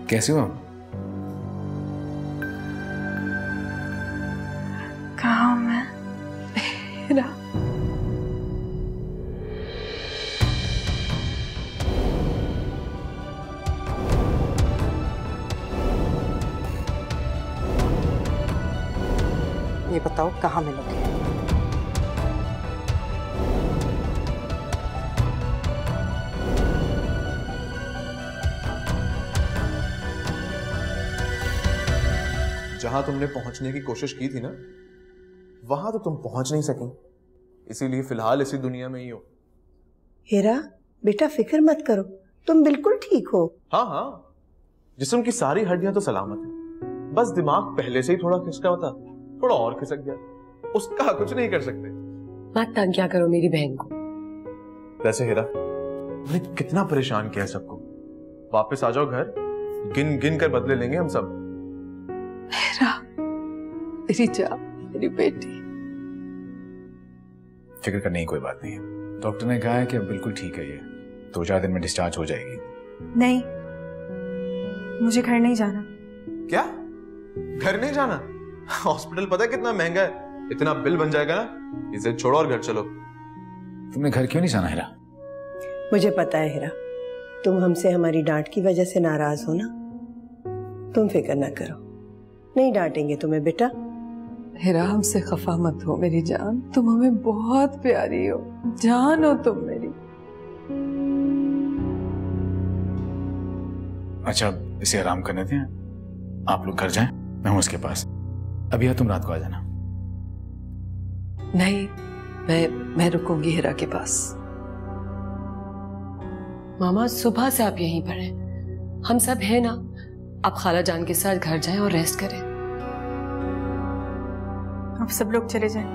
कैसे हो? कहाँ हूँ मैं? हीरा, ये बताओ कहाँ मिलोगे? जहां तुमने पहुंचने की कोशिश की थी ना, वहां तो तुम पहुंच नहीं सकी, इसीलिए फिलहाल इसी दुनिया में ही हो। हीरा बेटा फिक्र मत करो, तुम बिल्कुल ठीक हो। हाँ हाँ, जिस्म की सारी हड्डियां तो सलामत है, बस दिमाग पहले से ही थोड़ा खिसका हुआ था, थोड़ा और खिसक गया, उसका कुछ नहीं कर सकते। मत तंग क्या करो मेरी बहन को। वैसे हीरा, मैंने कितना परेशान किया सबको, वापस आ जाओ घर, गिन गिन कर बदले लेंगे हम सब। हीरा, मेरी जान, मेरी बेटी। फिक्र करने की कोई बात नहीं है, डॉक्टर ने कहा है कि अब बिल्कुल ठीक है, ये 2-4 दिन में डिस्चार्ज हो जाएगी। नहीं, मुझे घर नहीं जाना। क्या? घर नहीं जाना? हॉस्पिटल पता है कितना महंगा है, इतना बिल बन जाएगा ना, इसे छोड़ो और घर चलो। तुमने घर क्यों नहीं जाना हीरा? मुझे पता है हीरा, तुम हमसे हमारी डांट की वजह से नाराज हो ना, तुम फिक्र ना करो, नहीं डांटेंगे तुम्हें बेटा। हीरा, हमसे खफा मत हो मेरी जान, तुम हमें बहुत प्यारी हो, जान हो तुम मेरी। अच्छा, इसे आराम करने दें, आप लोग घर जाएं, मैं हूं उसके पास। अभी तुम रात को आ जाना। नहीं, मैं रुकूंगी हीरा के पास। मामा सुबह से आप यहीं पर हैं, हम सब हैं ना, आप खाला जान के साथ घर जाएं और रेस्ट करें। अब सब लोग चले जाएं,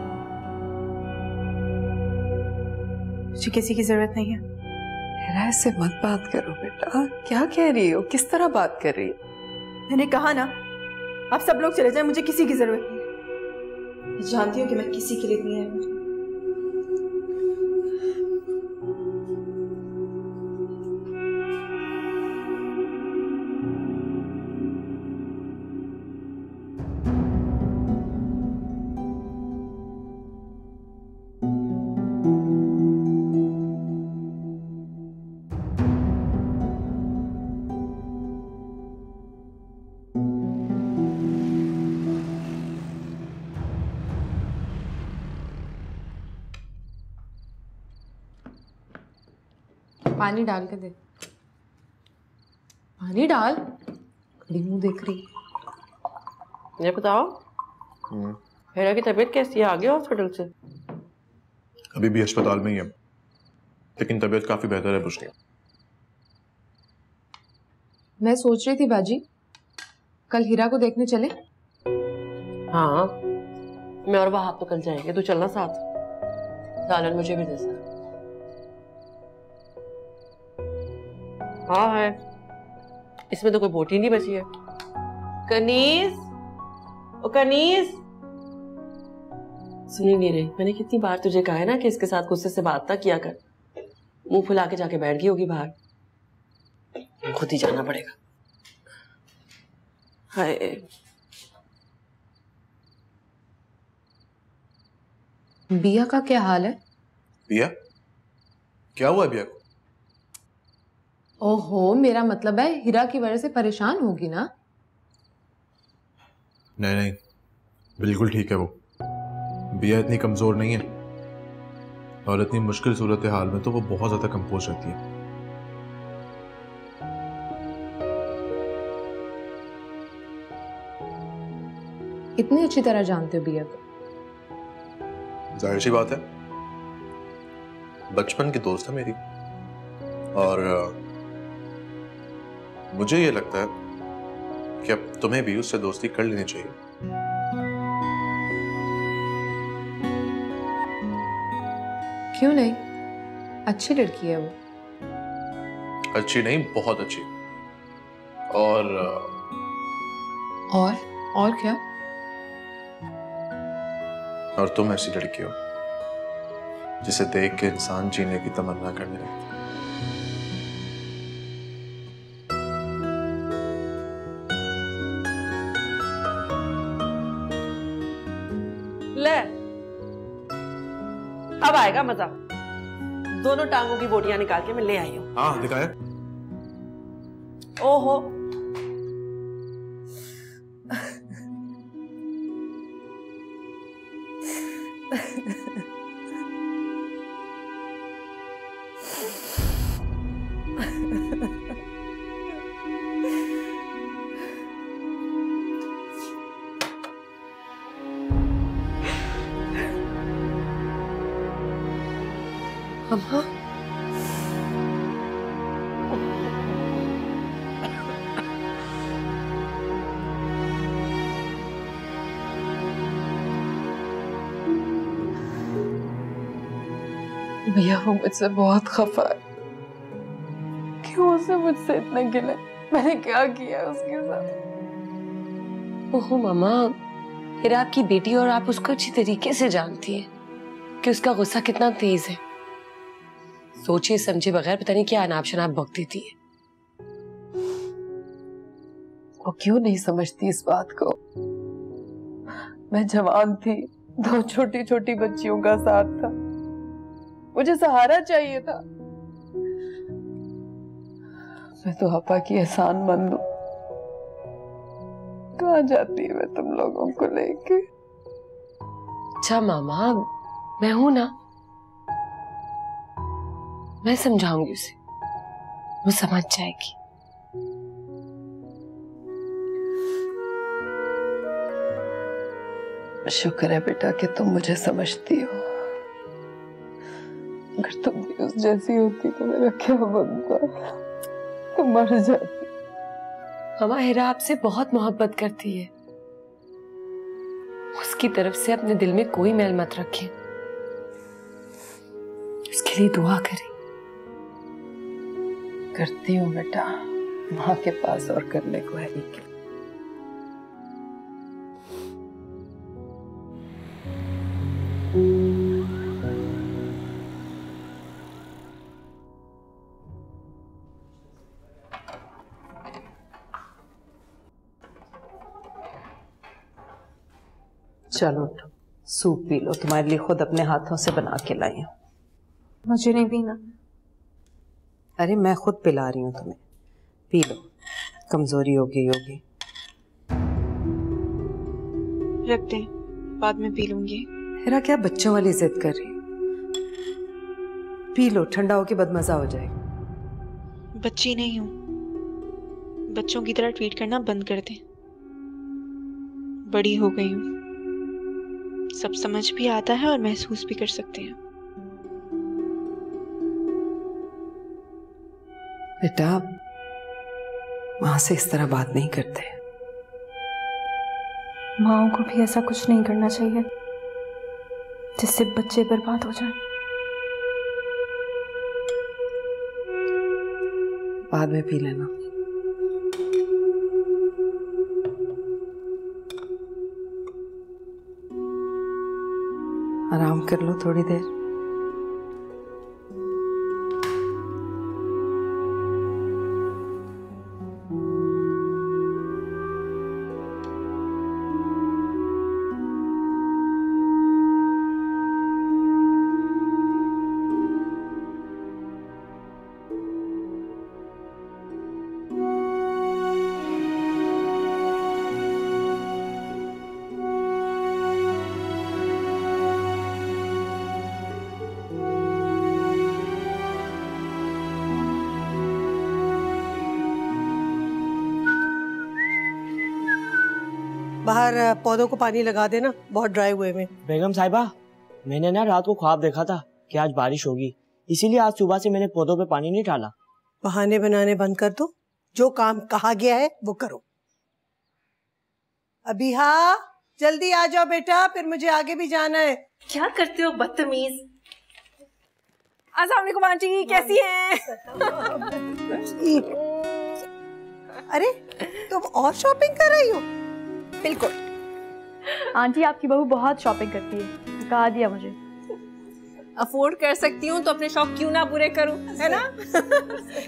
मुझे किसी की जरूरत नहीं है। हीरा, ऐसे मत बात करो बेटा, क्या कह रही हो, किस तरह बात कर रही हो? मैंने कहा ना, आप सब लोग चले जाएं, मुझे किसी की जरूरत नहीं है। मैं जानती हूँ कि मैं किसी के लिए नहीं आई हूँ। पानी डाल के दे। पानी डाल, खड़ी मुंह देख रही। ये बताओ, हीरा की तबीयत कैसी है? आ गए हॉस्पिटल से? अभी भी अस्पताल में ही है, लेकिन तबीयत काफी बेहतर है उसकी। मैं सोच रही थी बाजी, कल हीरा को देखने चले। हाँ, मैं और वहां तो कल जाएंगे, तू चलना साथ। सालन मुझे भी दे सर। हाँ है, इसमें तो कोई बोटी नहीं बची है। कनीज, ओ कनीज, सुनी नहीं रही? मैंने कितनी बार तुझे कहा है ना कि इसके साथ गुस्से से बात ना किया कर। मुंह फुला के जाके बैठ गई होगी बाहर, खुद ही जाना पड़ेगा। हाय, बिया का क्या हाल है? बिया? क्या हुआ बिया को? ओहो, मेरा मतलब है हीरा की वजह से परेशान होगी ना? नहीं नहीं, बिल्कुल ठीक है वो। बिया इतनी कमजोर नहीं है, और इतनी मुश्किल सूरत हाल में तो वो बहुत ज्यादा कंपोज रहती है। इतनी अच्छी तरह जानते हो बिया को? जाहिर सी बात है, बचपन की दोस्त है मेरी, और मुझे ये लगता है कि अब तुम्हें भी उससे दोस्ती कर लेनी चाहिए। क्यों नहीं, अच्छी लड़की है वो। अच्छी नहीं, बहुत अच्छी। और क्या? और तुम ऐसी लड़की हो जिसे देख के इंसान जीने की तमन्ना करने लगता है। आएगा मजा। दोनों टांगों की बोटियां निकाल के मैं ले आई हूँ। हाँ दिखाया। ओहो अम्मा, भैया वो मुझसे बहुत खफा है। क्यों उसे मुझसे इतना गिला? मैंने क्या किया उसके साथ? ओहो मामा, फिर आपकी बेटी और आप उसको अच्छी तरीके से जानती हैं कि उसका गुस्सा कितना तेज है। सोचिए समझे बगैर पता नहीं क्या अनाप शनाप बक देती है। वो क्यों नहीं समझती इस बात को? मैं जवान थी, 2 छोटी छोटी बच्चियों का साथ था, मुझे सहारा चाहिए था। मैं तो आपा की एहसानमंद हूं। कहाँ जाती है मैं तुम लोगों को लेके? अच्छा मामा, मैं हूं ना, मैं समझाऊंगी उसे, वो समझ जाएगी। शुक्र है बेटा कि तुम मुझे समझती हो। अगर तुम भी उस जैसी होती तो मेरा क्या बनता? तो मर जाती। मामा, हिरा आपसे बहुत मोहब्बत करती है। उसकी तरफ से अपने दिल में कोई मैल मत रखें, उसके लिए दुआ करें। करती हूँ बेटा, माँ के पास और करने को है ही क्या। चलो उठो, सूप पी लो, तुम्हारे लिए खुद अपने हाथों से बना के लाई हूँ। मुझे नहीं पीना। अरे मैं खुद पिला रही हूँ तुम्हें, पी लो, कमजोरी होगी। रख दे, बाद में पी लूंगी। हिरा क्या बच्चों वाली जिद कर रही? पी लो, ठंडा होके बदमजा हो जाएगा। बच्ची नहीं हूँ, बच्चों की तरह ट्रीट करना बंद कर दे। बड़ी हो गई हूँ, सब समझ भी आता है और महसूस भी कर सकते हैं। बेटा, माँ से इस तरह बात नहीं करते। माँओं को भी ऐसा कुछ नहीं करना चाहिए जिससे बच्चे बर्बाद हो जाएं। बाद में पी लेना। आराम कर लो थोड़ी देर। बाहर पौधों को पानी लगा देना, बहुत ड्राई हुए में। बेगम साहिबा, मैंने ना रात को ख्वाब देखा था कि आज बारिश होगी, इसीलिए आज सुबह से मैंने पौधों पे पानी नहीं डाला। बहाने बनाने बंद कर दो, जो काम कहा गया है वो करो। अभी हाँ, जल्दी आ जाओ बेटा, फिर मुझे आगे भी जाना है। क्या करते हो बदतमीज। अस्सलाम वालेकुम आंटी, कैसी हैं? अरे तुम और शॉपिंग कर रही हो? बिल्कुल आंटी, आपकी बहू बहुत शॉपिंग करती है, कहा दिया मुझे। अफोर्ड कर सकती हूँ तो अपने शौक क्यों ना पूरे करूं, है ना?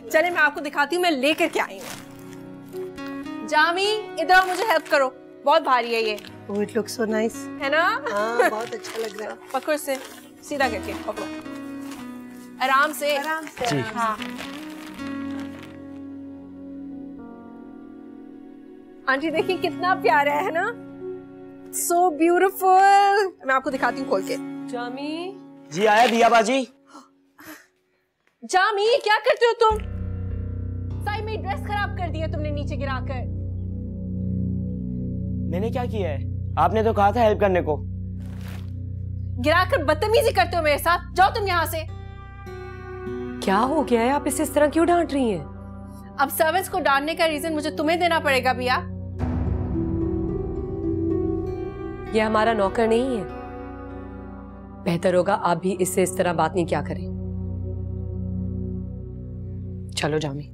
चले मैं आपको दिखाती हूँ मैं लेकर क्या आई हूँ। जामी, इधर आओ, मुझे हेल्प करो, बहुत भारी है ये। Oh, it looks so nice. है ना? हाँ, बहुत अच्छा लग रहा है। पकड़ से। सीधा करके पकड़ो, आराम से जी। हाँ। आंटी देखिए कितना प्यारा है ना, सो ब्यूटीफुल। मैं आपको दिखाती हूँ खोल के। जामी, जी आया दिया बाजी। जामी क्या करते हो तुम? साई मेरी ड्रेस खराब कर दी है तुमने नीचे गिराकर। मैंने क्या किया है? आपने तो कहा था हेल्प करने को। गिराकर बदतमीजी करते हो मेरे साथ, जाओ तुम यहाँ से। क्या हो गया है? आप इसे इस तरह क्यों डांट रही हैं? अब सर्वेंट्स को डांटने का रीजन मुझे तुम्हें देना पड़ेगा भैया। ये हमारा नौकर नहीं है। बेहतर होगा आप भी इससे इस तरह बात नहीं क्या करें। चलो जामी।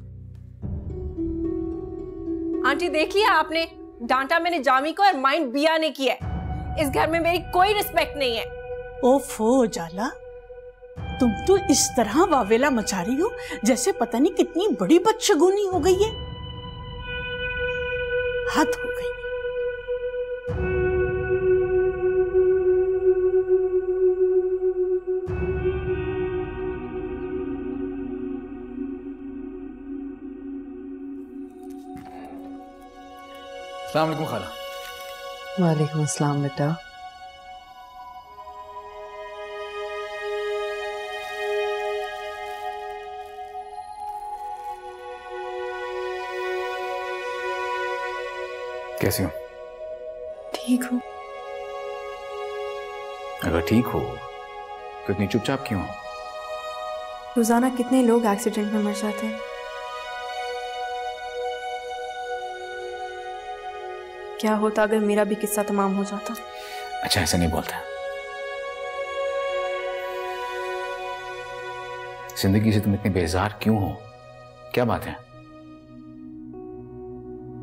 आंटी देखिए आपने डांटा मैंने जामी को और माइंड बिया ने किया है। इस घर में मेरी कोई रिस्पेक्ट नहीं है। ओफो जाला, तुम तो इस तरह वावेला मचा रही हो जैसे पता नहीं कितनी बड़ी बदशगुनी हो गई है। हद हो गई। अस्सलाम वालेकुम खाला। वालेकुम अस्सलाम बेटा। कैसी हो? ठीक हूँ। अगर ठीक हो तो इतनी चुपचाप क्यों हो? रोजाना कितने लोग एक्सीडेंट में मर जाते हैं। क्या होता अगर मेरा भी किस्सा तमाम हो जाता? अच्छा ऐसा नहीं बोलता। जिंदगी से तुम इतने बेजार क्यों हो? क्या बात है?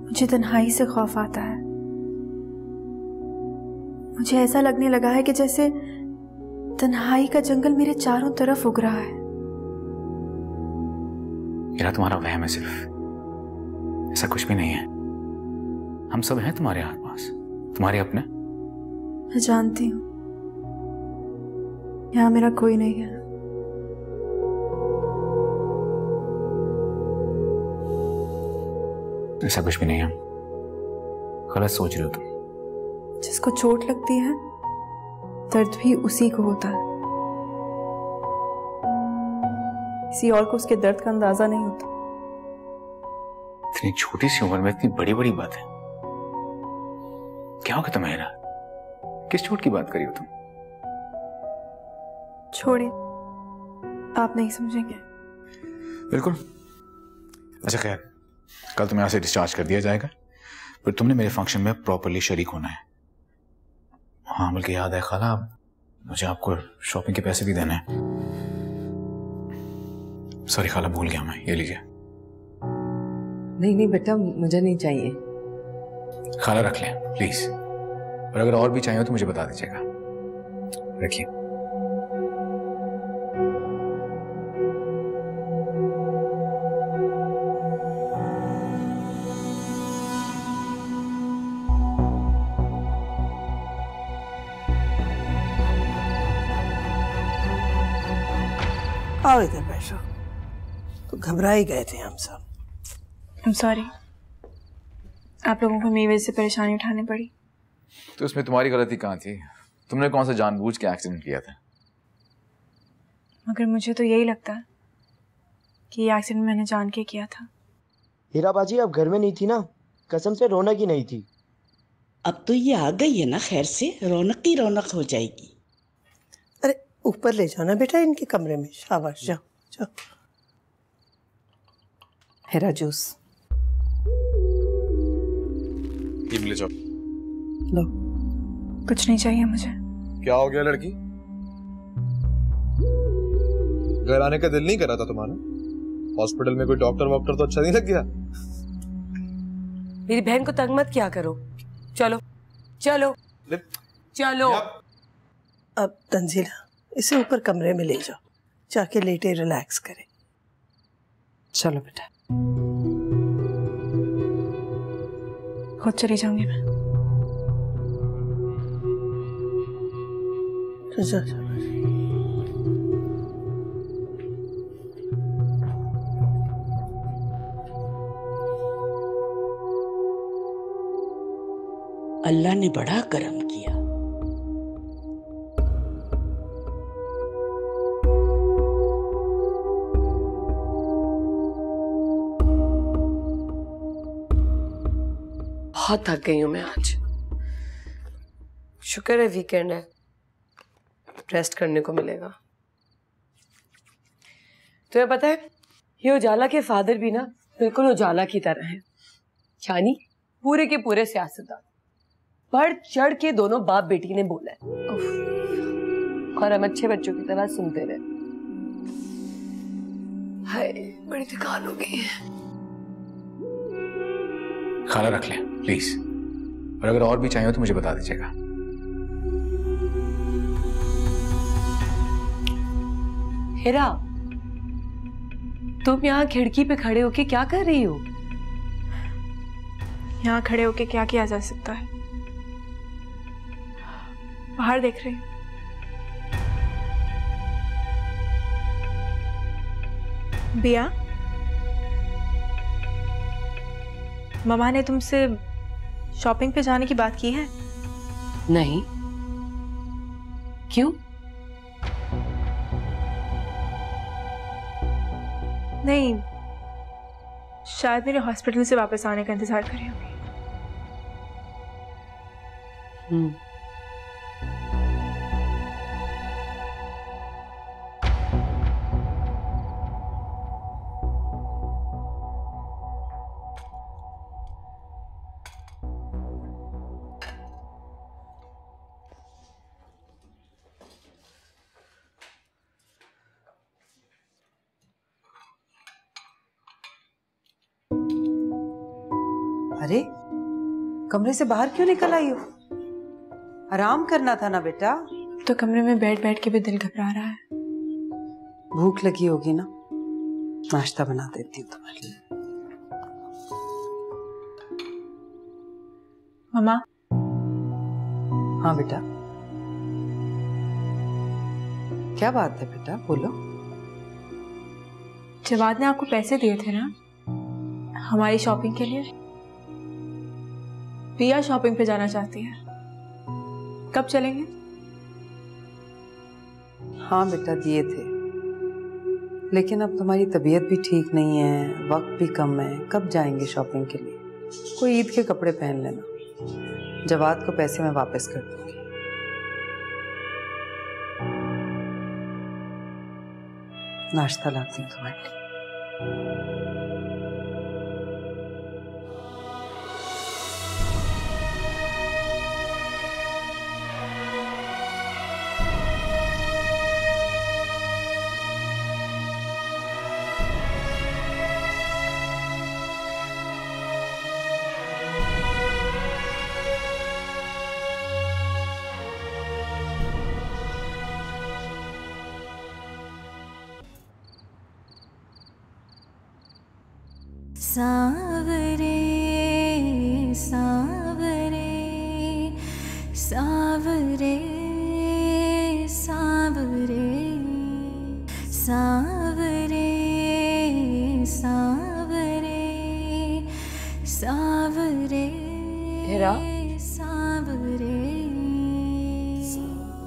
मुझे तन्हाई से खौफ आता है। मुझे ऐसा लगने लगा है कि जैसे तन्हाई का जंगल मेरे चारों तरफ उग रहा है। मेरा तुम्हारा वहम है सिर्फ, ऐसा कुछ भी नहीं है। हम सब हैं तुम्हारे आसपास, तुम्हारे अपने। मैं जानती हूँ यहाँ मेरा कोई नहीं है। ऐसा कुछ भी नहीं है, गलत सोच रहे हो तुम। जिसको चोट लगती है दर्द भी उसी को होता है, किसी और को उसके दर्द का अंदाजा नहीं होता। इतनी छोटी सी उम्र में इतनी बड़ी बड़ी बात है। क्या हो गया तुम्हें? किस चोट की बात करी हो तुम? छोड़े, आप नहीं समझेंगे। बिल्कुल। अच्छा खैर, कल तुम्हें यहाँ से डिस्चार्ज कर दिया जाएगा, फिर तुमने मेरे फंक्शन में प्रॉपरली शरीक होना है। हाँ बल्कि याद है खाला, मुझे आपको शॉपिंग के पैसे भी देने हैं। सॉरी खाला, भूल गया मैं। ये लीजिए। नहीं नहीं बेटा, मुझे नहीं चाहिए। खाला रख लें प्लीज, और अगर और भी चाहिए हो तो मुझे बता दीजिएगा। रखिए। आओ इधर बैठो। तो घबरा ही गए थे हम सब। I'm sorry, आप लोगों को मेरी वजह से परेशानी उठानी पड़ी। तो इसमें तुम्हारी गलती कहाँ थी? तुमने कौन सा जानबूझ के एक्सीडेंट किया था? मगर मुझे तो यही लगता है कि ये एक्सीडेंट मैंने जान के किया था। हीरा बाजी अब घर में नहीं थी ना, कसम से रौनक ही नहीं थी। अब तो ये आ गई है ना, खैर से रौनक ही रौनक हो जाएगी। अरे ऊपर ले जाओ ना बेटा इनके कमरे में। शाबाश, जाओ जाओ। हेरा जूस ले जाओ। लो। कुछ नहीं चाहिए मुझे। क्या हो गया लड़की? घर आने का दिल नहीं कर रहा था तुम्हारा? हॉस्पिटल में कोई डॉक्टर वॉक्टर तो अच्छा नहीं लग गया? मेरी बहन को तंग मत किया करो। चलो चलो चलो। अब तंजीला इसे ऊपर कमरे में ले जाओ, जाके लेटे रिलैक्स करे। चलो बेटा। खुद चली जाऊंगी मैं। जा, जा, जा। अल्लाह ने बड़ा करम किया। बहुत थक गई हूं मैं आज। शुक्र है वीकेंड है, रेस्ट करने को मिलेगा। तुम्हें पता है ये उजाला के फादर भी ना बिल्कुल उजाला की तरह हैं, यानी पूरे के पूरे सियासतदान। बढ़ चढ़ के दोनों बाप बेटी ने बोला है और हम अच्छे बच्चों की तरह सुनते रहे। हाय बड़ी थकान हो गई है। खाना रख ले प्लीज, और अगर और भी चाहिए तो मुझे बता दीजिएगा। हिरा, तुम यहाँ खिड़की पे खड़े होके क्या कर रही हो? यहाँ खड़े होके क्या किया जा सकता है? बाहर देख रही हूँ। बिया, ममा ने तुमसे शॉपिंग पे जाने की बात की है? नहीं, क्यों? नहीं, शायद मेरे हॉस्पिटल से वापस आने का इंतजार कर रही होगी। अरे कमरे से बाहर क्यों निकल आई हो? आराम करना था ना बेटा। तो कमरे में बैठ बैठ के भी दिल घबरा रहा है। भूख लगी होगी ना, नाश्ता बना देती हूँ तुम्हारे लिए। ममा। हाँ बेटा, क्या बात है बेटा, बोलो। जवाद ने आपको पैसे दिए थे ना हमारी शॉपिंग के लिए? पिया शॉपिंग पे जाना चाहती है, कब चलेंगे? हाँ बेटा दिए थे, लेकिन अब तुम्हारी तबीयत भी ठीक नहीं है, वक्त भी कम है, कब जाएंगे शॉपिंग के लिए? कोई ईद के कपड़े पहन लेना, जवाद को पैसे मैं वापस कर दूंगी। नाश्ता लाती हूँ तुम्हारे लिए। सावरे सावरे सावरे सावरे सावरे सावरे सावरे। हिरा, सावरे।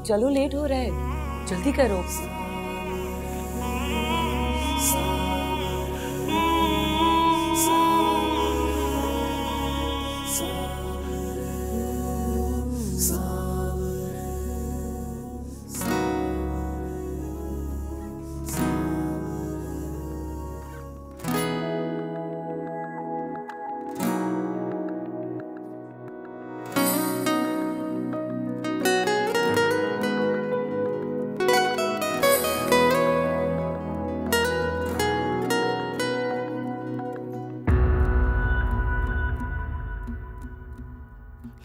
चलो लेट हो रहा है, जल्दी करो।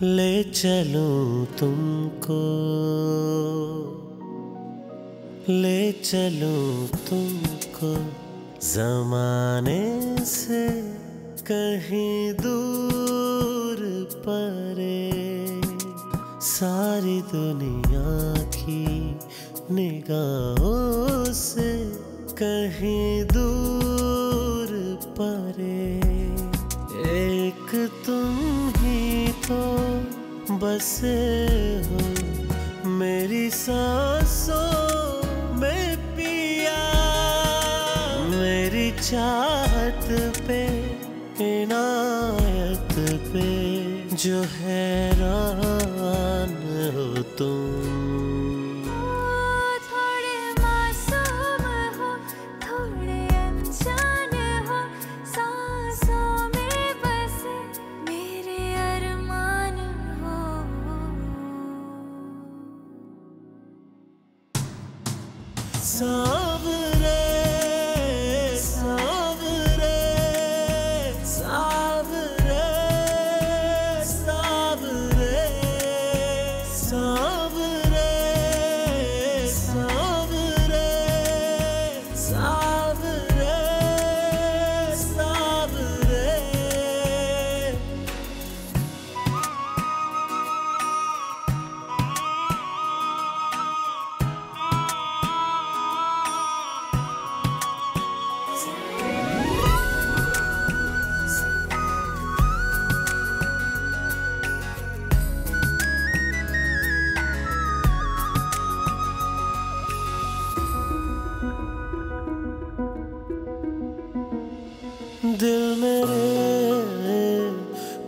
ले चलूं तुमको, ले चलूं तुमको ज़माने से कहीं दूर परे, सारी दुनिया की निगाहों से कहीं दूर परे। एक तुम ही तो बसे हो मेरी सांसों में पिया, मेरी चाहत पे इनायत पे जो हैरान हो तुम। थोड़े मासूम हो थोड़े अनजान हो, सांसों में बसे मेरे अरमान हो। सावरे सावरे सावरे सावरे सावरे सावरे सावरे सावरे। दिल मेरे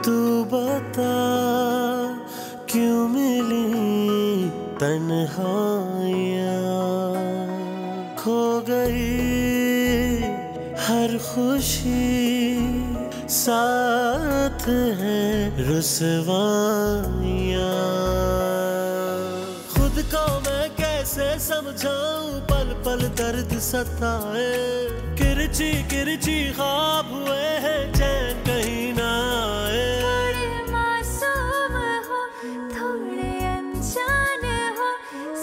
तू बता क्यों मिली तन्हाइयाँ, खो गई हर खुशी साथ है रुसवाइयाँ। खुद को मैं कैसे समझाऊं पल पल दर्द सताए, किरची किरची ख्वाब हुए हैं चैन कहीं ना आए। थोड़े मासूम हो थोड़े अनजान हो,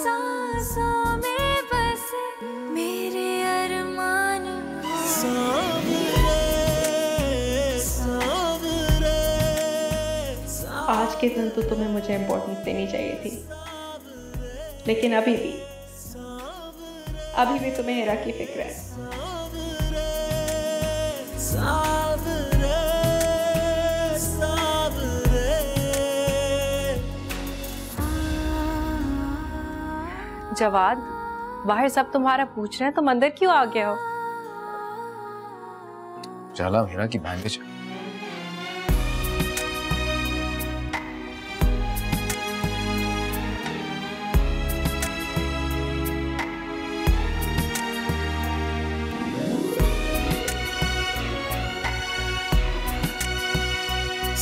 सांसों में बसे मेरे अरमान हो। सावरे सावरे आज के दिन तो तुम्हें मुझे इम्पोर्टेंस देनी चाहिए थी, लेकिन अभी भी तुम्हें हिरा की फिक्र है। सावरे सावरे। जवाद, बाहर सब तुम्हारा पूछ रहे हैं, तुम अंदर क्यों आ गए हो? जाला हिरा की बहन के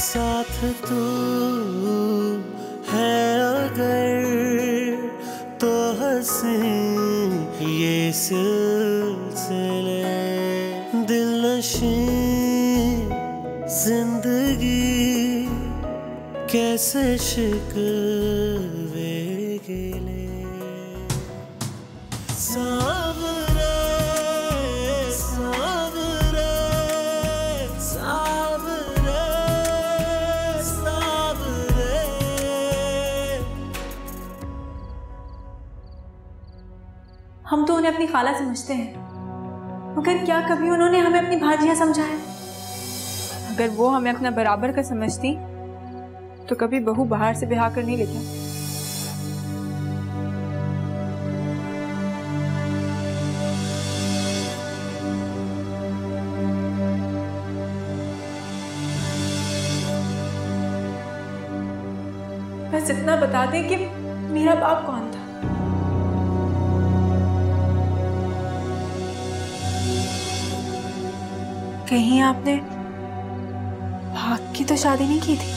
साथ तू है अगर तो हंसी ये सिलसिले, दिल नशी जिंदगी कैसे शिकवे गिले। सावरे सावरे सावरे सावरे। हम तो उन्हें अपनी खाला समझते हैं, मगर क्या कभी उन्होंने हमें अपनी भाजियां समझा है? अगर वो हमें अपना बराबर का समझती तो कभी बहू बाहर से ब्याह कर नहीं लेता। बस इतना बता दें कि मेरा बाप कौन था। कहीं आपने भाग की तो शादी नहीं की थी?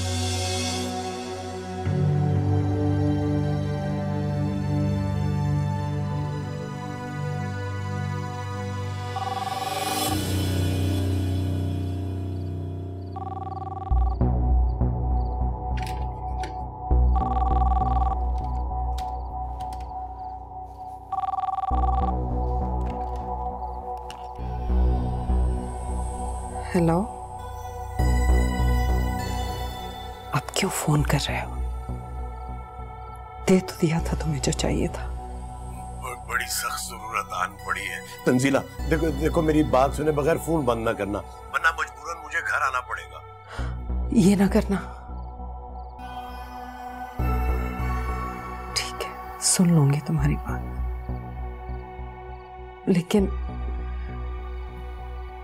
हेलो, अब क्यों फोन कर रहे हो? दे तो दिया था तुम्हें जो चाहिए था। बड़ी सख्त जरूरत आन पड़ी है। तंजीला, देखो देखो मेरी बात सुने बगैर फोन बंद ना करना, वरना मजबूरन मुझे घर आना पड़ेगा। ये ना करना, सुन लूंगी तुम्हारी बात, लेकिन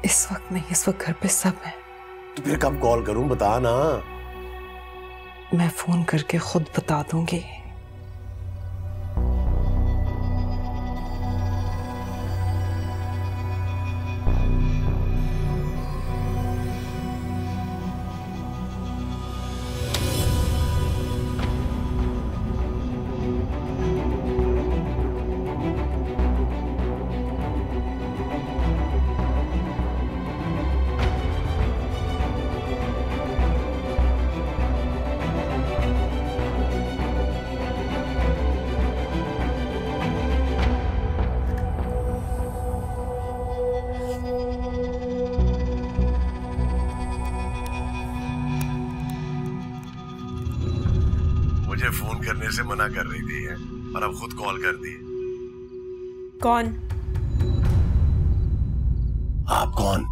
इस वक्त नहीं, इस वक्त घर पे सब है। तो फिर कब कॉल करूं, बता ना। मैं फोन करके खुद बता दूंगी। मुझे फोन करने से मना कर रही थी और अब खुद कॉल कर दी। कौन? आप कौन?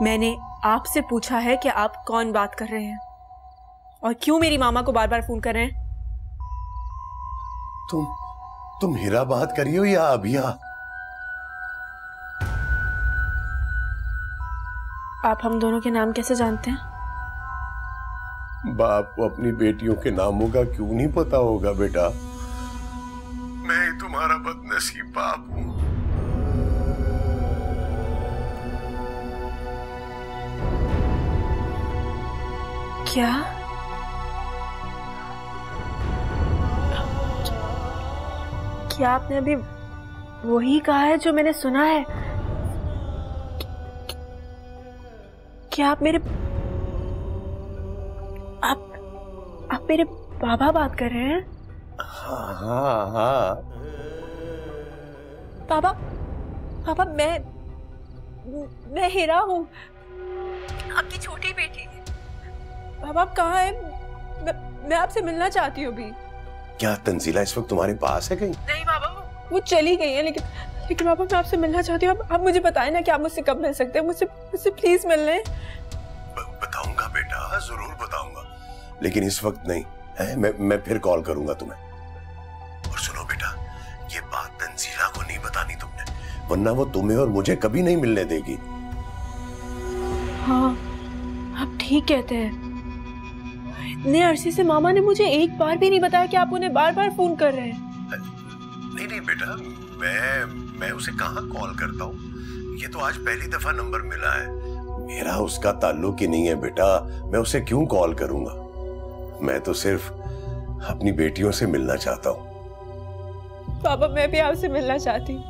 मैंने आपसे पूछा है कि आप कौन बात कर रहे हैं और क्यों मेरी मामा को बार बार फोन कर रहे हैं? तुम हीरा बात करी हो या अभिया? आप हम दोनों के नाम कैसे जानते हैं? बाप को अपनी बेटियों के नामों का क्यों नहीं पता होगा बेटा? मैं ही तुम्हारा बदनसीब बाप हूं। क्या? क्या आपने अभी वही कहा है जो मैंने सुना है? क्या आप मेरे बाबा बात कर रहे हैं? हाँ। पापा मैं हीरा हूँ, आपकी छोटी बेटी। पापा आप कहाँ हैं? मैं आपसे मिलना चाहती हूँ अभी। क्या तंजीला इस वक्त तुम्हारे पास है कहीं? नहीं पापा, वो चली गई है, लेकिन पापा मैं आपसे मिलना चाहती हूँ। आप मुझे बताएं ना कि आप मुझसे कब मिल सकते हैं। मुझसे प्लीज मिल लें। बताऊंगा बेटा, जरूर बताऊंगा, लेकिन इस वक्त नहीं है। मैं फिर कॉल करूंगा तुम्हें। और सुनो बेटा, ये बात तंजीला को नहीं बतानी तुमने, वरना वो तुम्हें और मुझे कभी नहीं मिलने देगी। हाँ आप ठीक कहते हैं। इतने अरसे से मामा ने मुझे एक बार भी नहीं बताया कि आप उन्हें बार बार फोन कर रहे हैं। नहीं बेटा, मैं उसे कहाँ कॉल करता हूँ। ये तो आज पहली दफा नंबर मिला है। मेरा उसका ताल्लुक ही नहीं है बेटा, मैं उसे क्यों कॉल करूंगा। मैं तो सिर्फ अपनी बेटियों से मिलना चाहता हूँ। पापा मैं भी आपसे मिलना चाहती हूँ।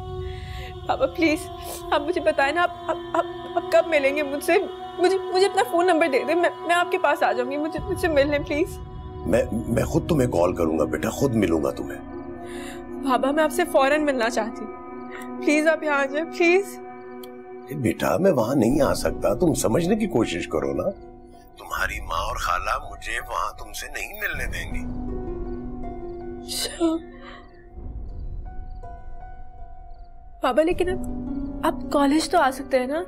पापा प्लीज आप मुझे बताएं ना, आप कब मिलेंगे मुझसे? मुझे अपना फोन नंबर दे दे, मैं आपके पास आ जाऊंगी। मुझसे मिलने प्लीज। मैं खुद तुम्हें कॉल करूंगा बेटा, खुद मिलूंगा तुम्हें। पापा मैं आपसे फौरन मिलना चाहती हूँ, प्लीज आप यहाँ आ जाए प्लीज। बेटा मैं वहां नहीं आ सकता, तुम समझने की कोशिश करो ना। तुम्हारी माँ और खाला मुझे वहां तुमसे नहीं मिलने देंगी। पापा लेकिन आप कॉलेज तो आ सकते हैं ना,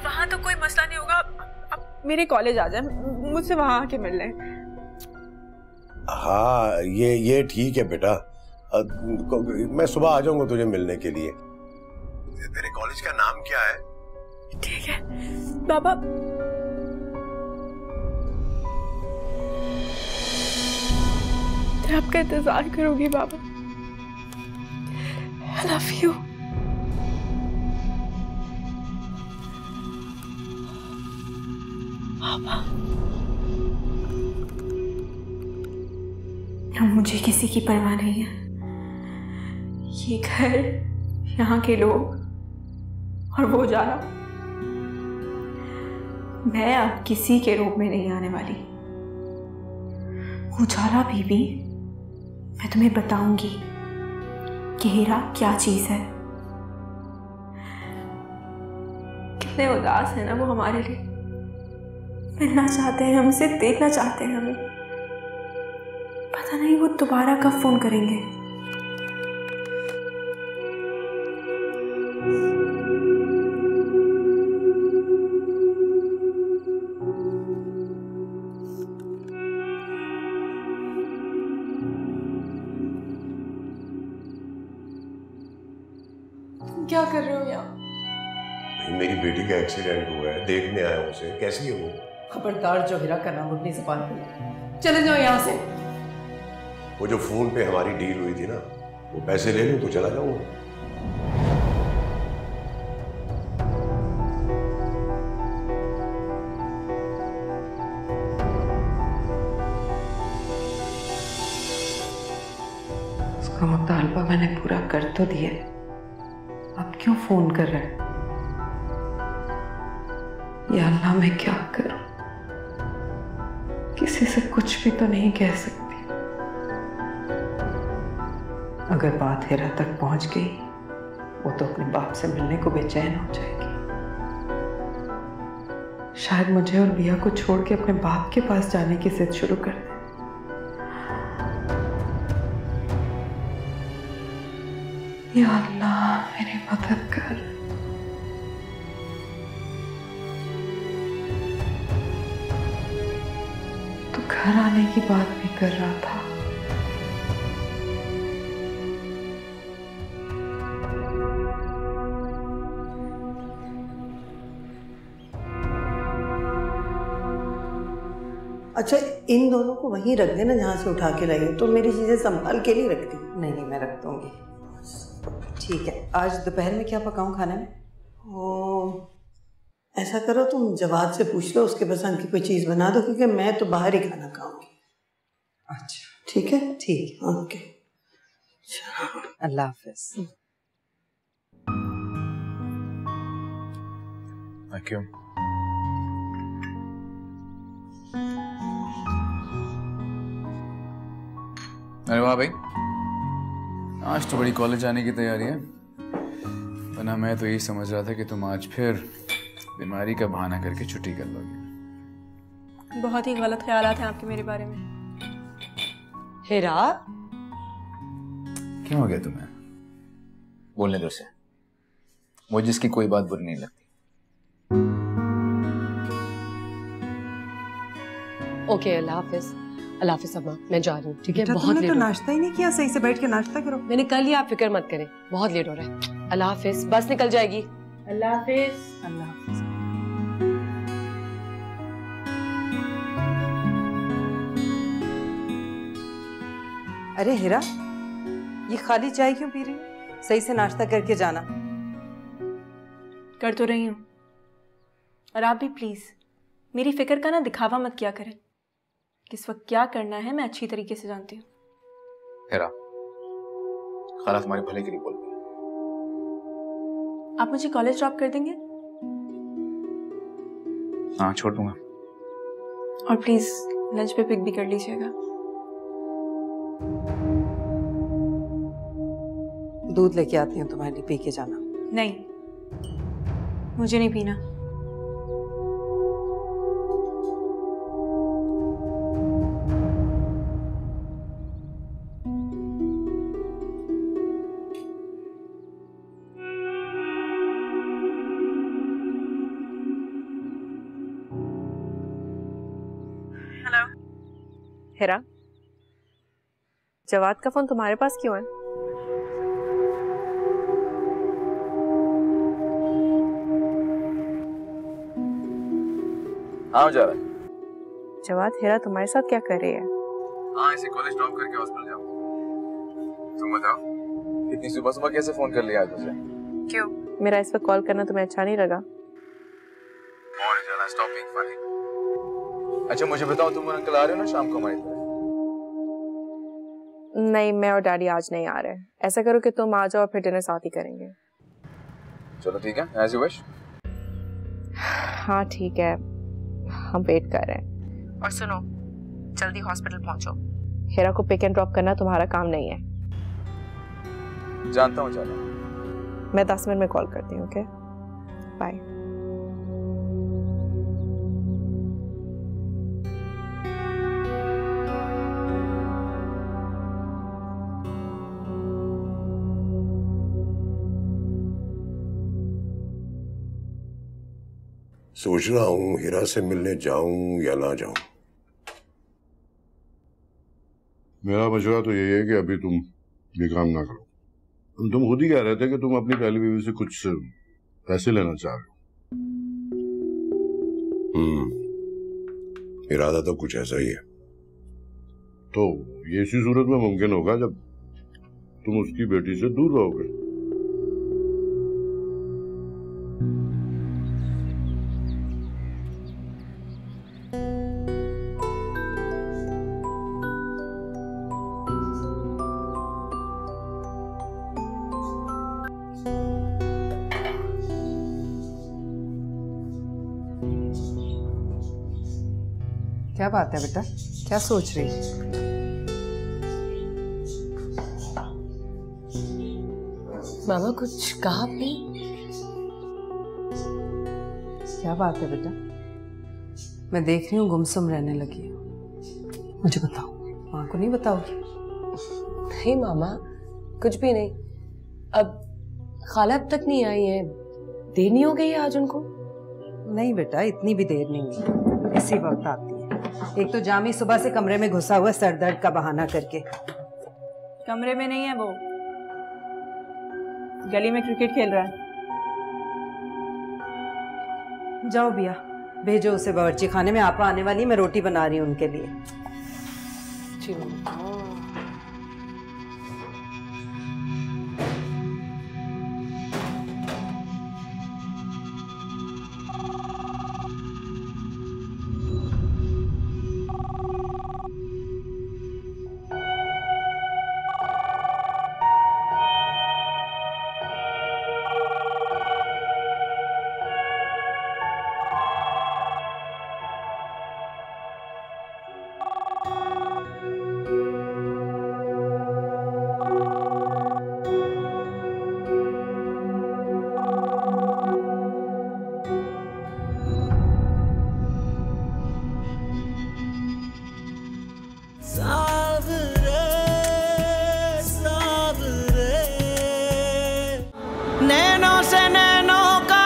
वहां तो कोई मसला नहीं होगा। आप मेरे कॉलेज आ जाए, मुझसे वहां आके मिल लें। हाँ ये ठीक है बेटा, मैं सुबह आ जाऊंगा तुझे मिलने के लिए। तेरे कॉलेज का नाम क्या है? ठीक है पापा। मैं आपका इंतजार करूंगी पापा। I love you। पापा मुझे किसी की परवाह नहीं है। ये घर, यहाँ के लोग और वो उजाला, मैं अब किसी के रूप में नहीं आने वाली। उजाला बीबी, मैं तुम्हें बताऊंगी कि हीरा क्या चीज है। कितने उदास है ना वो हमारे लिए, मिलना चाहते हैं हमसे, देखना चाहते हैं हमें। पता नहीं वो दोबारा कब फोन करेंगे। का एक्सीडेंट हुआ है, देखने आया हूं उसे। कैसी है वो? खबरदार जो हिरा का नाम अपनी ज़बान पे। चले जाओ यहाँ से। वो जो फोन पे हमारी डील हुई थी ना, वो पैसे ले लूं तो चला जाऊंगा। उसका मुतालबा मैंने पूरा कर तो दिया, अब क्यों फोन कर रहा है? या अल्लाह मैं क्या करूं? किसी से कुछ भी तो नहीं कह सकती। अगर बात हिरा तक पहुंच गई, वो तो अपने बाप से मिलने को बेचैन हो जाएगी। शायद मुझे और बिया को छोड़ के अपने बाप के पास जाने की जिद शुरू कर दे। या अल्लाह मेरी मदद कर। तो घर आने की बात भी कर रहा था। अच्छा, इन दोनों को वहीं रख देना जहाँ से उठा के लाई हो। तो मेरी चीजें संभाल के नहीं रखती? नहीं मैं रख दूंगी। ठीक है, आज दोपहर में क्या पकाऊं खाने में? ऐसा करो, तुम जवाद से पूछ लो, उसके पसंद की कोई चीज़ बना दो, क्योंकि मैं तो बाहर ही खाना खाऊंगी। अच्छा ठीक है? ठीक। ओके, अल्लाह हाफिज। क्यों? अरे वाह भाई, आज तो बड़ी कॉलेज आने की तैयारी है। वरना मैं तो यही समझ रहा था कि तुम आज फिर बीमारी का बहाना करके छुट्टी कर लोगे। बहुत ही गलत ख्यालात हैं आपके मेरे बारे में। हिरा, क्या हो गया तुम्हें? बोलने दो उसे, मुझे जिसकी कोई बात बुरी नहीं लगती। ओके, अल्लाह हाफिज। अल्लाह हाफिज अम्मा, मैं जा रही हूँ। ठीक है, बहुत लेट तो नाश्ता ही नहीं किया, सही से बैठ के नाश्ता करो। मैंने कल ही, आप फिक्र मत करें, बहुत लेट हो रहा है। अल्लाह हाफिज, बस निकल जाएगी। अल्लाह हाफिज। अल्लाह हाफिज। अरे हिरा, ये खाली चाय क्यों पी रही हो? सही से नाश्ता करके जाना। कर तो रही हूँ, और आप भी प्लीज मेरी फिक्र का ना दिखावा मत किया करें। किस वक्त क्या करना है मैं अच्छी तरीके से जानती हूँ। हिरा, खाला तुम्हारे भले के लिए बोल रही है। आप मुझे कॉलेज ड्रॉप कर देंगे? हाँ, छोड़ दूंगा। और प्लीज लंच पे पिक भी कर लीजिएगा। दूध लेके आती हूँ तुम्हारे लिए, पी के जाना। नहीं, मुझे नहीं पीना। हेलो हिरा, जवाद का फोन तुम्हारे पास क्यों है? हाँ, जा रहा है। जवाद, हिरा तुम्हारे साथ क्या कर रही है? हाँ, इसे कॉलेज ड्रॉप करके हॉस्पिटल जाऊँ। तुम बताओ, इतनी सुबह सुबह कैसे फोन कर लिया आज मुझे? क्यों, मेरा इस वक्त कॉल करना तुम्हें अच्छा नहीं लगा? Stop being funny. अच्छा मुझे बताओ, तुम और अंकल आ रहे हो ना शाम को हमारी तरफ? नहीं, मैं और डैडी आज नहीं आ रहे। ऐसा करो कि तुम आ जाओ, फिर डिनर साथ ही करेंगे। चलो ठीक है, as you wish। हाँ ठीक है, हम वेट कर रहे हैं। और सुनो, जल्दी हॉस्पिटल पहुंचो। हिरा को पिक एंड ड्रॉप करना तुम्हारा काम नहीं है। जानता हूँ, चलो। मैं 10 मिनट में कॉल करती हूँ। Okay, bye. सोच रहा हूँ हिरा से मिलने जाऊं या ना जाऊं। मेरा मशवरा तो यही है कि अभी तुम ये काम ना करो। तुम खुद ही कह रहे थे कि तुम अपनी पहली बीवी से कुछ पैसे लेना चाह रहे हो। इरादा तो कुछ ऐसा ही है। तो ये इसी सूरत में मुमकिन होगा जब तुम उसकी बेटी से दूर रहोगे। क्या बात है बेटा, क्या सोच रही है? मामा कुछ कहा आपने? क्या बात है बेटा? मैं देख रही हूँ गुमसुम रहने लगी है। मुझे बताओ। माँ को नहीं बताओगी? नहीं मामा, कुछ भी नहीं। अब खाला अब तक नहीं आई है, देर नहीं हो गई है आज उनको? नहीं बेटा, इतनी भी देर नहीं हुई, इसी वक्त आती है। एक तो जामी सुबह से कमरे में घुसा हुआ सर दर्द का बहाना करके। कमरे में नहीं है वो, गली में क्रिकेट खेल रहा है। जाओ बिया, भेजो उसे बावर्ची खाने में। आपा आने वाली, मैं रोटी बना रही हूँ उनके लिए। जी नैनों से नैनों का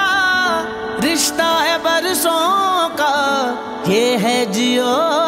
रिश्ता है बरसों का, ये है जियो